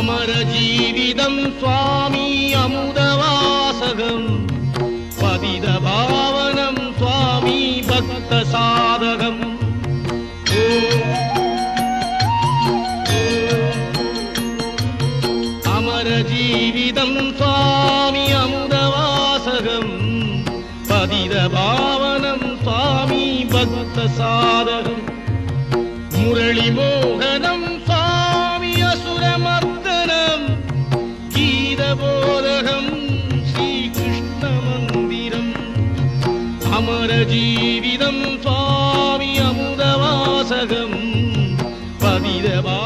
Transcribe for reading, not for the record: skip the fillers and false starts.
அமரஜீவிதம் சுவாமி அமுதவாசகம் பதித பாவனம் சுவாமி பக்த சாதகம் அமரஜீவிதம் சுவாமி அமுதவாசகம் பதித பாவனம் சுவாமி பக்த சாதகம் முரளி மோகனம் சுவாமி அசுரமர்தனம் கீதபோதகம் ஸ்ரீகிருஷ்ண மந்திரம் அமரஜீவிதம் சுவாமி அமுதவாசகம் பதிதவா